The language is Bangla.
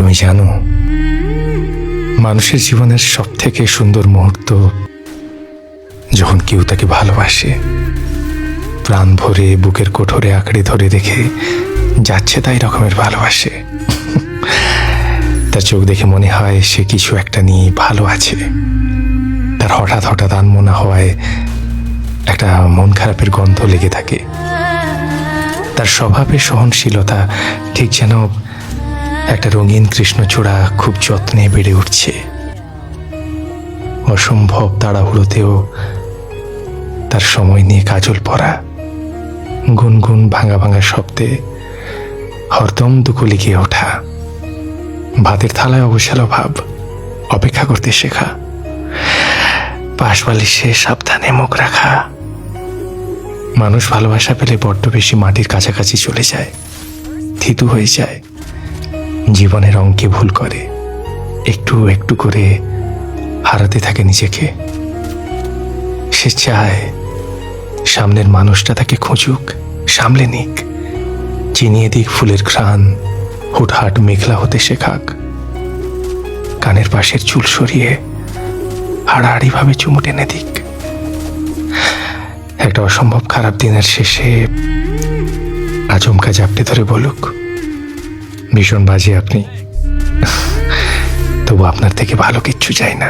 তুমি জানো, মানুষের জীবনের সব থেকে সুন্দর মুহূর্ত যখন কেউ তাকে ভালোবাসে, প্রাণ ভরে বুকের কোঠরে আঁকড়ে ধরে রেখে যাচ্ছে তাই রকমের ভালোবাসে। তার চোখ দেখে মনে হয় সে কিছু একটা নিয়ে ভালো আছে। তার হঠাৎ হঠাৎ আনমনা হওয়ায় একটা মন খারাপের গন্ধ লেগে থাকে। তার স্বভাবের সহনশীলতা ঠিক যেন একটা রঙিন কৃষ্ণচূড়া খুব যত্নে বেড়ে উঠছে। অসম্ভব তাড়াহুড়োতেও তার সময় নিয়ে কাজল পরা, গুনগুন ভাঙা ভাঙা শব্দে হরদম দুকুলি গিয়ে ওঠা, ভাতের থালায় অবসালো ভাব, অপেক্ষা করতে শেখা, পাশ বালিশে সাবধানে মুখ রাখা। মানুষ ভালোবাসা পেলে বড্ড বেশি মাটির কাছাকাছি চলে যায়, থিতু হয়ে যায়, জীবনের অঙ্কে ভুল করে, একটু একটু করে হারাতে থাকে নিজেকে। সে চায় সামনের মানুষটা তাকে খুঁজুক, সামলে নিক, চিনিয়ে দিক ফুলের ঘ্রাণ, হুটহাট মেঘলা হতে শেখাক, কানের পাশের চুল সরিয়ে হাড়াহাড়ি ভাবে চুমু টেনে দিক। একটা অসম্ভব খারাপ দিনের শেষে আচমকা জাপটে ধরে বলুক, ভীষণ বাজে আপনি, তবু আপনার থেকে ভালো কিচ্ছু চাই না।